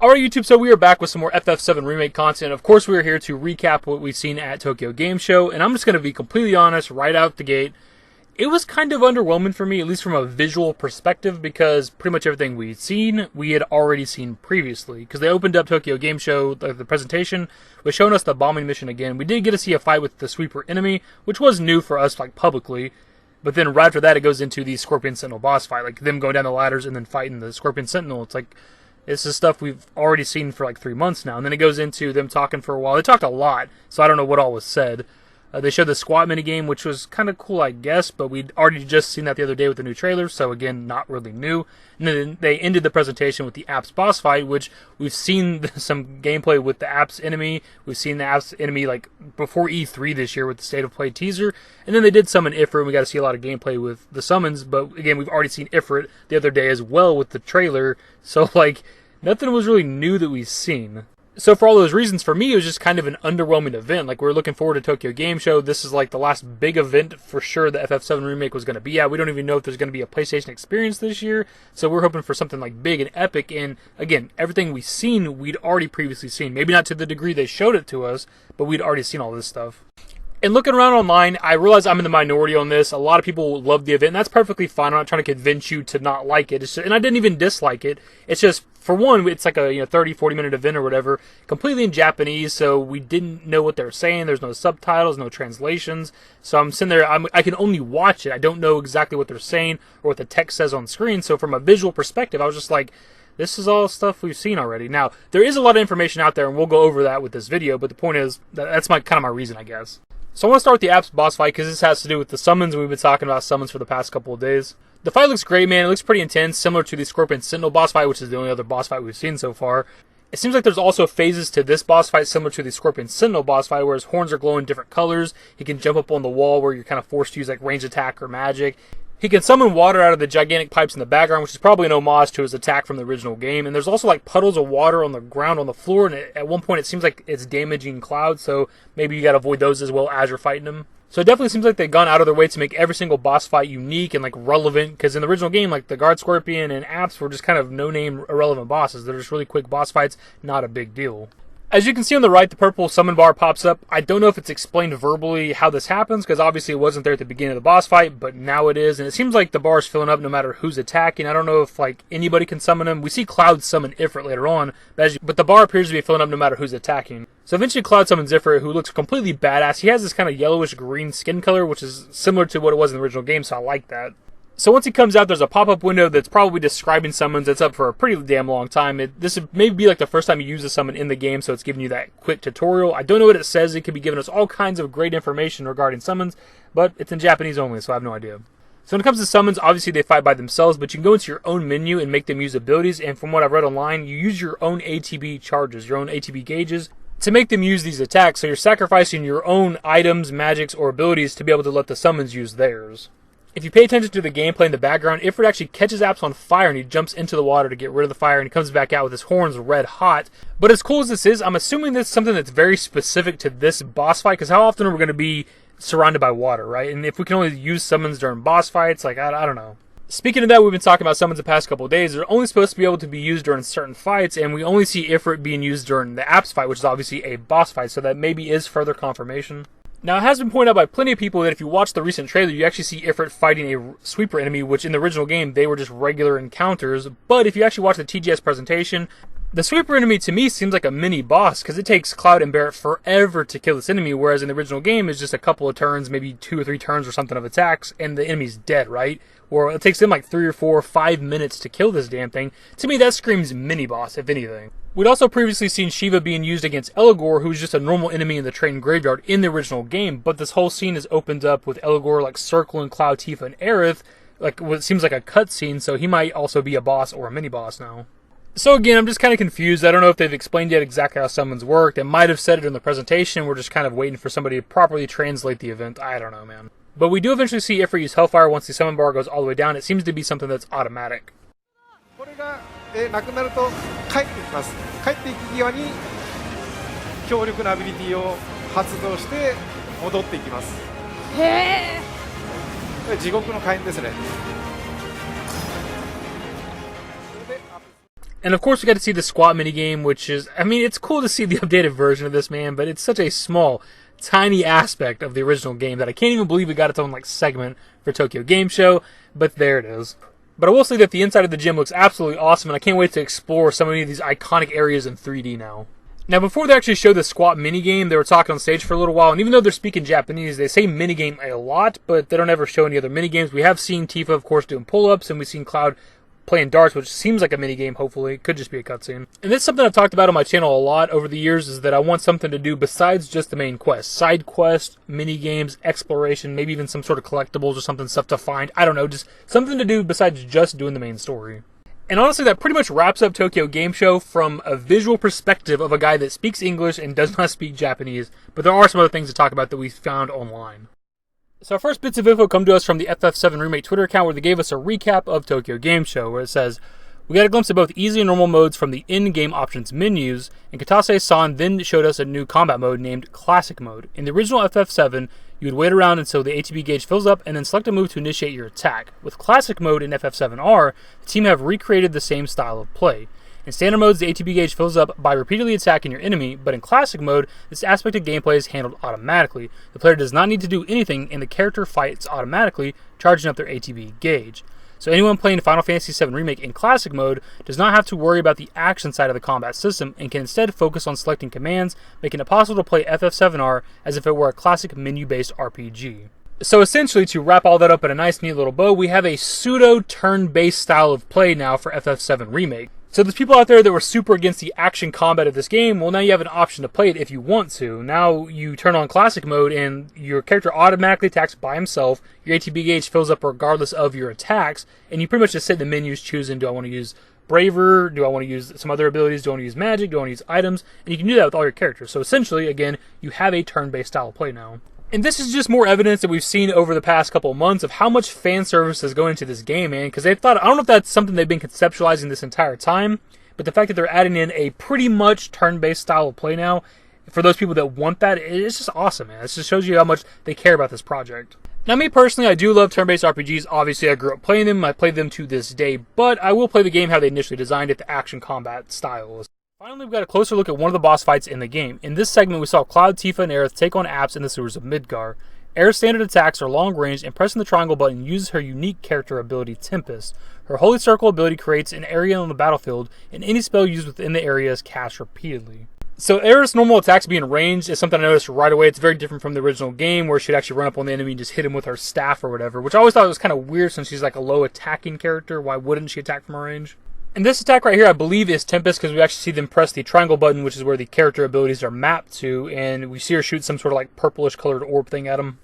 Alright YouTube, so we are back with some more FF7 Remake content. Of course we are here to recap what we've seen at Tokyo Game Show, and I'm just going to be completely honest right out the gate. It was kind of underwhelming for me, at least from a visual perspective, because pretty much everything we'd seen, we had already seen previously. Because they opened up Tokyo Game Show, the presentation was showing us the bombing mission again. We did get to see a fight with the sweeper enemy, which was new for us, like, publicly. But then right after that, it goes into the Scorpion Sentinel boss fight, like them going down the ladders and then fighting the Scorpion Sentinel. It's like, this is stuff we've already seen for like 3 months now. And then it goes into them talking for a while. They talked a lot, so I don't know what all was said. They showed the squat minigame, which was kind of cool, I guess, but we'd already just seen that the other day with the new trailer, so again, not really new. And then they ended the presentation with the Apps boss fight, which we've seen some gameplay with the Apps enemy. We've seen the Apps enemy like before E3 this year with the State of Play teaser. And then they did summon Ifrit, and we got to see a lot of gameplay with the summons, but again, we've already seen Ifrit the other day as well with the trailer, so like, nothing was really new that we've seen. So for all those reasons, for me, it was just kind of an underwhelming event. Like, we were looking forward to Tokyo Game Show. This is like the last big event for sure that FF7 Remake was going to be at. We don't even know if there's going to be a PlayStation experience this year. So we're hoping for something like big and epic. And again, everything we've seen, we'd already previously seen. Maybe not to the degree they showed it to us, but we'd already seen all this stuff. And looking around online, I realize I'm in the minority on this. A lot of people love the event, and that's perfectly fine. I'm not trying to convince you to not like it. And I didn't even dislike it. It's just, for one, it's like a 30, 40-minute event or whatever, completely in Japanese, so we didn't know what they were saying. There's no subtitles, no translations. So I'm sitting there, I can only watch it. I don't know exactly what they're saying or what the text says on screen. So from a visual perspective, I was just like, this is all stuff we've seen already. Now, there is a lot of information out there, and we'll go over that with this video, but the point is, that's kind of my reason, I guess. So I want to start with the Apps boss fight, because this has to do with the summons, and we've been talking about summons for the past couple of days. The fight looks great, man. It looks pretty intense, similar to the Scorpion Sentinel boss fight, which is the only other boss fight we've seen so far. It seems like there's also phases to this boss fight similar to the Scorpion Sentinel boss fight, where his horns are glowing different colors. He can jump up on the wall where you're kind of forced to use like ranged attack or magic. He can summon water out of the gigantic pipes in the background, which is probably an homage to his attack from the original game. And there's also like puddles of water on the ground on the floor, and at one point it seems like it's damaging clouds, so maybe you gotta avoid those as well as you're fighting them. So it definitely seems like they've gone out of their way to make every single boss fight unique and like relevant, because in the original game, like the Guard Scorpion and Apps were just kind of no-name irrelevant bosses. They're just really quick boss fights, not a big deal. As you can see on the right, the purple summon bar pops up. I don't know if it's explained verbally how this happens, because obviously it wasn't there at the beginning of the boss fight, but now it is, and it seems like the bar is filling up no matter who's attacking. I don't know if like anybody can summon him. We see Cloud summon Ifrit later on, but the bar appears to be filling up no matter who's attacking. So eventually Cloud summons Ifrit, who looks completely badass. He has this kind of yellowish green skin color, which is similar to what it was in the original game, so I like that. So once he comes out, there's a pop-up window that's probably describing summons that's up for a pretty damn long time. This would maybe be like the first time you use a summon in the game, so it's giving you that quick tutorial. I don't know what it says. It could be giving us all kinds of great information regarding summons, but it's in Japanese only, so I have no idea. So when it comes to summons, obviously they fight by themselves, but you can go into your own menu and make them use abilities, and from what I've read online, you use your own ATB charges, your own ATB gauges, to make them use these attacks, so you're sacrificing your own items, magics, or abilities to be able to let the summons use theirs. If you pay attention to the gameplay in the background, Ifrit actually catches Apps on fire and he jumps into the water to get rid of the fire, and he comes back out with his horns red hot. But as cool as this is, I'm assuming this is something that's very specific to this boss fight, because how often are we going to be surrounded by water, right? And if we can only use summons during boss fights, like, I don't know. Speaking of that, we've been talking about summons the past couple of days. They're only supposed to be able to be used during certain fights, and we only see Ifrit being used during the Apps fight, which is obviously a boss fight, so that maybe is further confirmation. Now, it has been pointed out by plenty of people that if you watch the recent trailer, you actually see Ifrit fighting a sweeper enemy, which in the original game, they were just regular encounters. But if you actually watch the TGS presentation, the sweeper enemy to me seems like a mini boss, because it takes Cloud and Barret forever to kill this enemy, whereas in the original game, it's just a couple of turns, maybe 2 or 3 turns or something of attacks, and the enemy's dead, right? Or it takes them like 3 or 4 or 5 minutes to kill this damn thing. To me, that screams mini boss, if anything. We'd also previously seen Shiva being used against Eligor, who's just a normal enemy in the train graveyard in the original game, but this whole scene is opened up with Eligor like circling Cloud, Tifa, and Aerith, like what seems like a cutscene, so he might also be a boss or a mini-boss now. So again, I'm just kind of confused. I don't know if they've explained yet exactly how summons work. They might have said it in the presentation. We're just kind of waiting for somebody to properly translate the event. I don't know, man. But we do eventually see Ifrit use Hellfire once the summon bar goes all the way down. It seems to be something that's automatic. これがなくなると帰ってきます。帰っていく際に強力なアビリティを発動して戻っていきます。へえ。地獄の火炎ですね。And of course we got to see the squat minigame, which is, I mean, it's cool to see the updated version of this, man, but it's such a small, tiny aspect of the original game that I can't even believe it got its own like segment for Tokyo Game Show, but there it is. But I will say that the inside of the gym looks absolutely awesome, and I can't wait to explore so many of these iconic areas in 3D now. Now, before they actually showed the squat minigame, they were talking on stage for a little while, and even though they're speaking Japanese, they say minigame a lot, but they don't ever show any other minigames. We have seen Tifa, of course, doing pull-ups, and we've seen Cloud playing darts, which seems like a minigame, hopefully. It could just be a cutscene. And this is something I've talked about on my channel a lot over the years, is that I want something to do besides just the main quest. Side quests, minigames, exploration, maybe even some sort of collectibles or something, stuff to find. I don't know, just something to do besides just doing the main story. And honestly, that pretty much wraps up Tokyo Game Show from a visual perspective of a guy that speaks English and does not speak Japanese. But there are some other things to talk about that we found online. So our first bits of info come to us from the FF7 Remake Twitter account, where they gave us a recap of Tokyo Game Show, where it says, "We got a glimpse of both easy and normal modes from the in-game options menus, and Katase-san then showed us a new combat mode named Classic Mode. In the original FF7, you would wait around until the ATB gauge fills up and then select a move to initiate your attack. With Classic Mode in FF7R, the team have recreated the same style of play. In standard modes, the ATB gauge fills up by repeatedly attacking your enemy, but in classic mode, this aspect of gameplay is handled automatically. The player does not need to do anything, and the character fights automatically, charging up their ATB gauge. So anyone playing Final Fantasy VII Remake in classic mode does not have to worry about the action side of the combat system, and can instead focus on selecting commands, making it possible to play FF7R as if it were a classic menu-based RPG. So essentially, to wrap all that up in a nice neat little bow, we have a pseudo turn-based style of play now for FF7 Remake. So there's people out there that were super against the action combat of this game. Well, now you have an option to play it if you want to. Now you turn on classic mode and your character automatically attacks by himself. Your ATB gauge fills up regardless of your attacks. And you pretty much just sit in the menus choosing, do I want to use Braver? Do I want to use some other abilities? Do I want to use magic? Do I want to use items? And you can do that with all your characters. So essentially, again, you have a turn-based style of play now. And this is just more evidence that we've seen over the past couple of months of how much fan service is going into this game, man. Because they thought, I don't know if that's something they've been conceptualizing this entire time, but the fact that they're adding in a pretty much turn-based style of play now, for those people that want that, it's just awesome, man. It just shows you how much they care about this project. Now, me personally, I do love turn-based RPGs. Obviously, I grew up playing them. I played them to this day, but I will play the game how they initially designed it, the action combat style. Finally, we've got a closer look at one of the boss fights in the game. In this segment, we saw Cloud, Tifa, and Aerith take on Apps in the sewers of Midgar. Aerith's standard attacks are long-range, and pressing the triangle button uses her unique character ability, Tempest. Her Holy Circle ability creates an area on the battlefield, and any spell used within the area is cast repeatedly. So Aerith's normal attacks being ranged is something I noticed right away. It's very different from the original game, where she'd actually run up on the enemy and just hit him with her staff or whatever, which I always thought was kind of weird since she's like a low attacking character. Why wouldn't she attack from her range? And this attack right here, I believe, is Tempest, because we actually see them press the triangle button, which is where the character abilities are mapped to, and we see her shoot some sort of like purplish colored orb thing at him.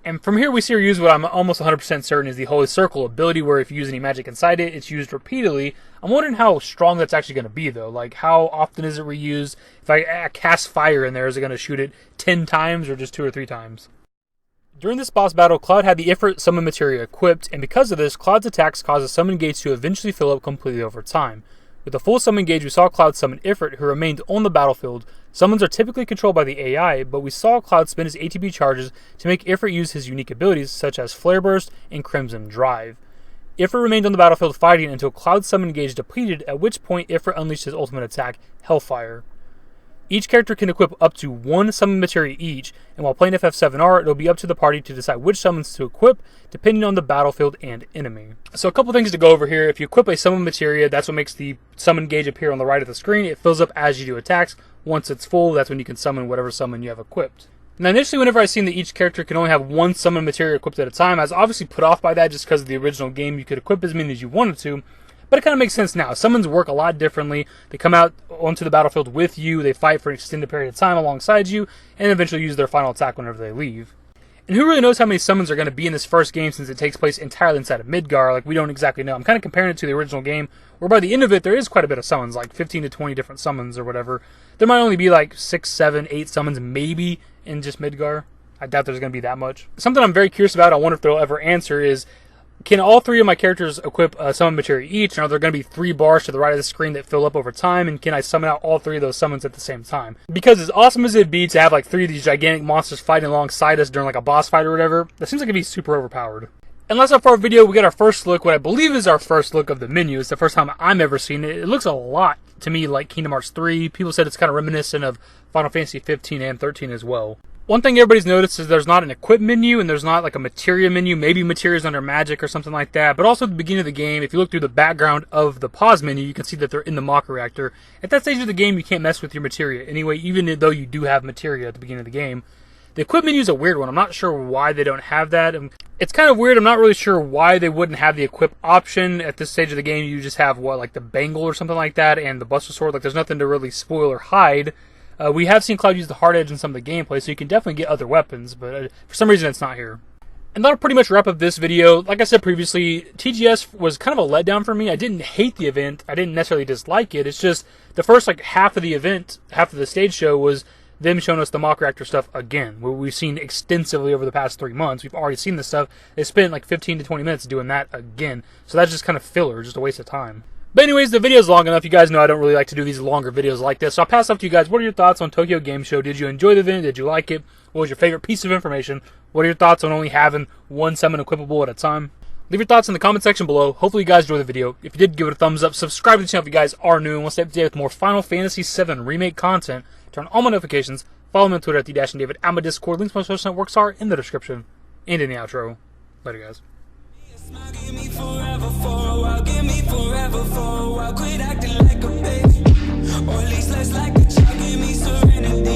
And from here we see her use what I'm almost 100% certain is the Holy Circle ability, where if you use any magic inside it, it's used repeatedly. I'm wondering how strong that's actually going to be, though. Like, how often is it reused? If I cast fire in there, is it going to shoot it 10 times or just 2 or 3 times? During this boss battle, Cloud had the Ifrit summon materia equipped, and because of this, Cloud's attacks cause the summon gauge to eventually fill up completely over time. With the full summon gauge, we saw Cloud summon Ifrit, who remained on the battlefield. Summons are typically controlled by the AI, but we saw Cloud spend his ATB charges to make Ifrit use his unique abilities, such as Flare Burst and Crimson Drive. Ifrit remained on the battlefield fighting until Cloud's summon gauge depleted, at which point Ifrit unleashed his ultimate attack, Hellfire. Each character can equip up to 1 summon materia each, and while playing FF7R, it'll be up to the party to decide which summons to equip, depending on the battlefield and enemy. So a couple things to go over here. If you equip a summon materia, that's what makes the summon gauge appear on the right of the screen. It fills up as you do attacks. Once it's full, that's when you can summon whatever summon you have equipped. Now, initially, whenever I seen that each character can only have 1 summon materia equipped at a time, I was obviously put off by that just because of the original game. You could equip as many as you wanted to. But it kind of makes sense now. Summons work a lot differently. They come out onto the battlefield with you, they fight for an extended period of time alongside you, and eventually use their final attack whenever they leave. And who really knows how many summons are going to be in this first game, since it takes place entirely inside of Midgar? Like, we don't exactly know. I'm kind of comparing it to the original game, where by the end of it, there is quite a bit of summons, like 15 to 20 different summons or whatever. There might only be like 6, 7, 8 summons maybe in just Midgar. I doubt there's going to be that much. Something I'm very curious about, I wonder if they'll ever answer, is can all 3 of my characters equip a summon materia each? And are there going to be 3 bars to the right of the screen that fill up over time? And can I summon out all 3 of those summons at the same time? Because as awesome as it'd be to have like 3 of these gigantic monsters fighting alongside us during like a boss fight or whatever, that seems like it'd be super overpowered. And last up for our video, we got our first look, what I believe is our first look of the menu. It's the first time I'm ever seen it. It looks a lot to me like Kingdom Hearts 3. People said it's kind of reminiscent of Final Fantasy 15 and 13 as well. One thing everybody's noticed is there's not an equip menu and there's not like a materia menu. Maybe materia's under magic or something like that. But also at the beginning of the game, if you look through the background of the pause menu, you can see that they're in the Maka reactor. At that stage of the game, you can't mess with your materia anyway, even though you do have materia at the beginning of the game. The equip menu is a weird one. I'm not sure why they don't have that. It's kind of weird. I'm not really sure why they wouldn't have the equip option at this stage of the game. You just have, what, like the bangle or something like that and the Buster Sword. Like, there's nothing to really spoil or hide. We have seen Cloud use the hard edge in some of the gameplay, so you can definitely get other weapons, but for some reason it's not here. And that'll pretty much wrap up this video. Like I said previously, TGS was kind of a letdown for me. I didn't hate the event. I didn't necessarily dislike it. It's just the first like half of the event, half of the stage show was them showing us the Mach Reactor stuff again, what we've seen extensively over the past 3 months. We've already seen this stuff. They spent like 15 to 20 minutes doing that again. So that's just kind of filler, just a waste of time. But anyways, the video's long enough. You guys know I don't really like to do these longer videos like this. So I'll pass off to you guys. What are your thoughts on Tokyo Game Show? Did you enjoy the event? Did you like it? What was your favorite piece of information? What are your thoughts on only having one summon equipable at a time? Leave your thoughts in the comment section below. Hopefully you guys enjoyed the video. If you did, give it a thumbs up. Subscribe to the channel if you guys are new and want to stay up to date with more Final Fantasy VII Remake content. Turn on all my notifications. Follow me on Twitter at @the-David. And my Discord. Links to my social networks are in the description and in the outro. Later, guys. Give me forever for a while, give me forever for a while. Quit acting like a baby, or at least less like a child. Give me serenity.